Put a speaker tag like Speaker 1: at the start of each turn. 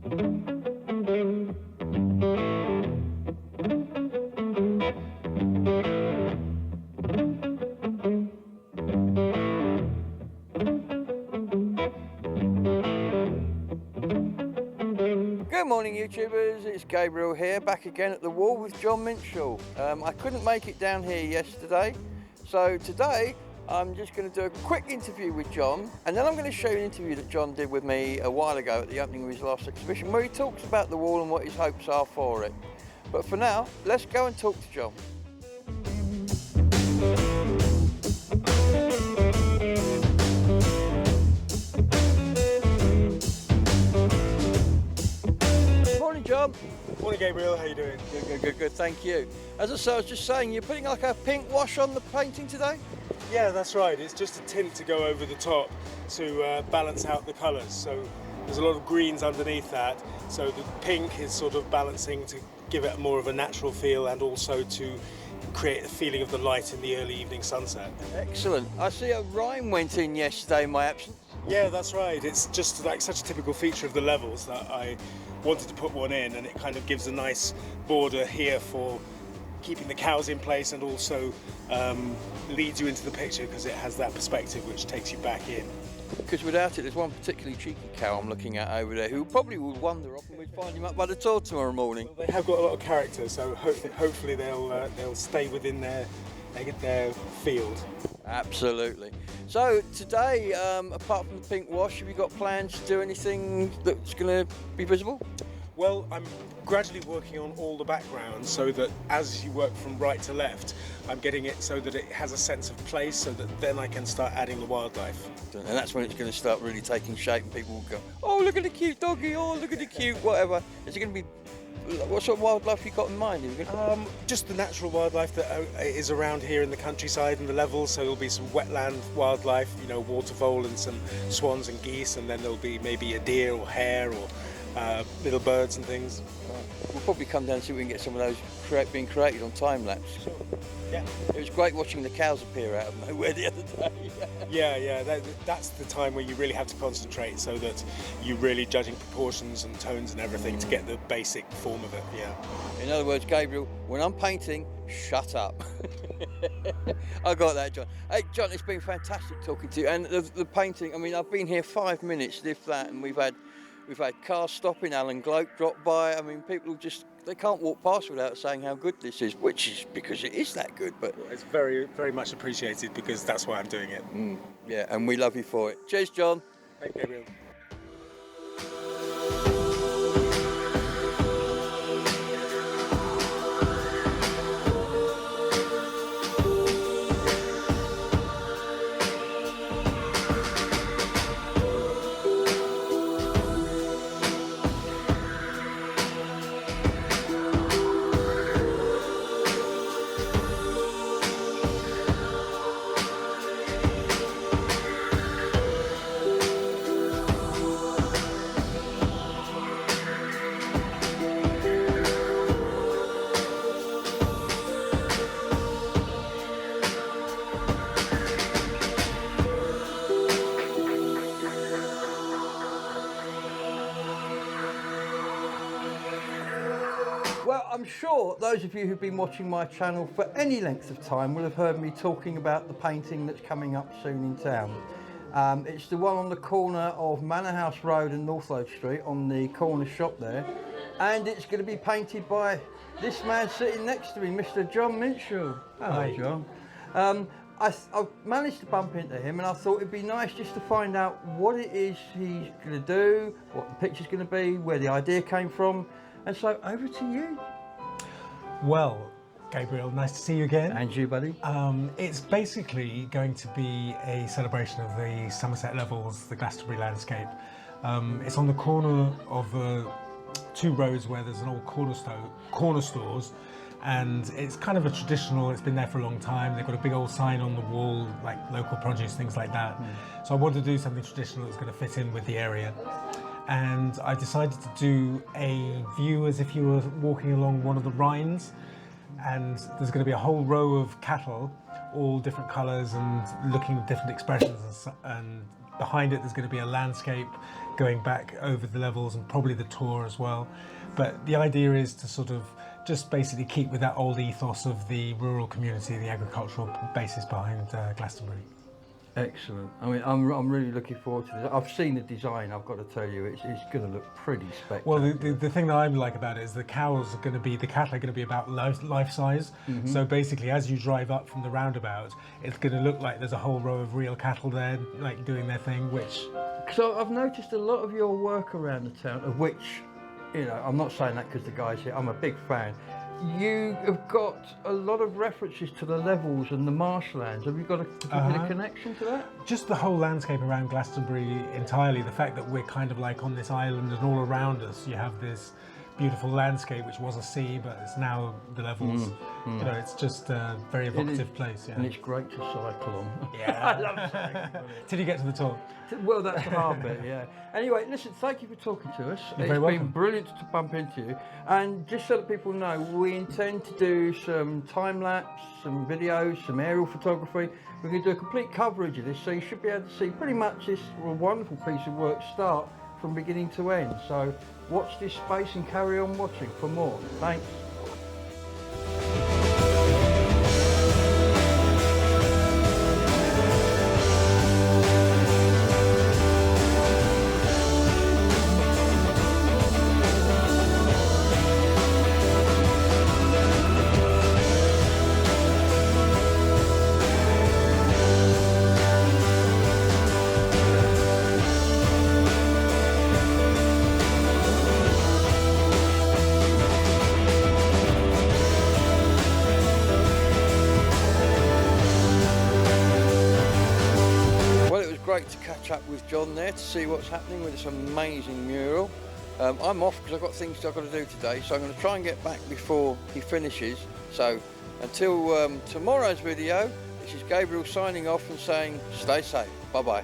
Speaker 1: Good morning YouTubers, it's Gabriel here, back again at the wall with Jon Minshull. I couldn't make it down here yesterday, so today I'm just going to do a quick interview with Jon, and then I'm going to show you an interview that Jon did with me a while ago at the opening of his last exhibition, where he talks about the wall and what his hopes are for it. But for now, let's go and talk to Jon. Morning, Jon.
Speaker 2: Morning, Gabriel. How you doing?
Speaker 1: Good, thank you. As I was just saying, you're putting like a pink wash on the painting today?
Speaker 2: Yeah, that's right. It's just a tint to go over the top to balance out the colours. So there's a lot of greens underneath that. So the pink is sort of balancing to give it more of a natural feel and also to create a feeling of the light in the early evening sunset.
Speaker 1: Excellent. I see a rhyme went in yesterday in my absence.
Speaker 2: Yeah, that's right. It's just like such a typical feature of the levels that I wanted to put one in, and it kind of gives a nice border here for keeping the cows in place and also leads you into the picture because it has that perspective which takes you back in.
Speaker 1: Because without it, there's one particularly cheeky cow I'm looking at over there who probably would wander off and we'd find him up by the door tomorrow morning.
Speaker 2: Well, they have got a lot of character, so hopefully they'll stay within their field.
Speaker 1: Absolutely. So today, apart from the pink wash, have you got plans to do anything that's going to be visible?
Speaker 2: Well, I'm gradually working on all the backgrounds so that as you work from right to left, I'm getting it so that it has a sense of place so that then I can start adding the wildlife.
Speaker 1: And that's when it's going to start really taking shape and people will go, oh, look at the cute doggy, oh, look at the cute whatever. Is it going to be, what sort of wildlife have you got in mind?
Speaker 2: Just the natural wildlife that is around here in the countryside and the levels, so there'll be some wetland wildlife, you know, water vole and some swans and geese, and then there'll be maybe a deer or hare or little birds and things.
Speaker 1: We'll probably come down and see if we can get some of those being created on time lapse.
Speaker 2: Sure. Yeah.
Speaker 1: It was great watching the cows appear out of nowhere the other day.
Speaker 2: Yeah, that's the time where you really have to concentrate so that you're really judging proportions and tones and everything to get the basic form of it, yeah.
Speaker 1: In other words, Gabriel, when I'm painting, shut up. I got that, Jon. Hey, Jon, it's been fantastic talking to you. And the painting, I mean, I've been here 5 minutes, if that, and we've had cars stopping, Alan Gloak dropped by. I mean, people just, they can't walk past without saying how good this is, which is because it is that good. But
Speaker 2: it's very, very much appreciated because that's why I'm doing it.
Speaker 1: Yeah, and we love you for it. Cheers, Jon.
Speaker 2: Thank you, Gabriel.
Speaker 1: Well, I'm sure those of you who've been watching my channel for any length of time will have heard me talking about the painting that's coming up soon in town. It's the one on the corner of Manor House Road and Northload Street on the corner shop there. And it's going to be painted by this man sitting next to me, Mr. Jon Minshull. Hello, Jon. I managed to bump into him and I thought it'd be nice just to find out what it is he's going to do, what the picture's going to be, where the idea came from. And so over to you.
Speaker 3: Well, Gabriel, nice to see you again.
Speaker 1: And you, buddy.
Speaker 3: It's basically going to be a celebration of the Somerset Levels, the Glastonbury landscape. It's on the corner of two roads where there's an old corner stores, and it's kind of a traditional, it's been there for a long time. They've got a big old sign on the wall, like local produce, things like that. So I wanted to do something traditional that's going to fit in with the area. And I decided to do a view as if you were walking along one of the rhynes, and there's going to be a whole row of cattle, all different colours and looking at different expressions and behind it there's going to be a landscape going back over the levels and probably the tour as well. But the idea is to sort of just basically keep with that old ethos of the rural community, the agricultural basis behind Glastonbury.
Speaker 1: Excellent. I mean, I'm really looking forward to this. I've seen the design. I've got to tell you, it's going to look pretty spectacular.
Speaker 3: Well, the thing that I like about it is the cattle are going to be about life size. So basically, as you drive up from the roundabout, it's going to look like there's a whole row of real cattle there, like doing their thing. Which,
Speaker 1: so I've noticed a lot of your work around the town, of which, you know, I'm not saying that because the guys here. I'm a big fan. You have got a lot of references to the levels and the marshlands. Have you got a particular connection to that?
Speaker 3: just the whole landscape around Glastonbury entirely, the fact that we're kind of like on this island and all around us you have this beautiful landscape which was a sea but it's now the levels. You know, it's just a very evocative place. Yeah.
Speaker 1: And it's great to cycle on.
Speaker 3: Yeah.
Speaker 1: I love cycling.
Speaker 3: Till you get to the top.
Speaker 1: Well, that's the hard bit, yeah. Anyway, listen, thank you for talking to us.
Speaker 3: You're
Speaker 1: It's
Speaker 3: very
Speaker 1: been
Speaker 3: welcome.
Speaker 1: brilliant to bump into you. And just so that people know, we intend to do some time-lapse, some videos, some aerial photography. We're going to do a complete coverage of this, so you should be able to see pretty much this wonderful piece of work start from beginning to end. So watch this space and carry on watching for more. Thanks. Great to catch up with Jon there to see what's happening with this amazing mural. I'm off because I've got things I've got to do today, so I'm going to try and get back before he finishes. So until tomorrow's video, this is Gabriel signing off and saying stay safe. Bye bye.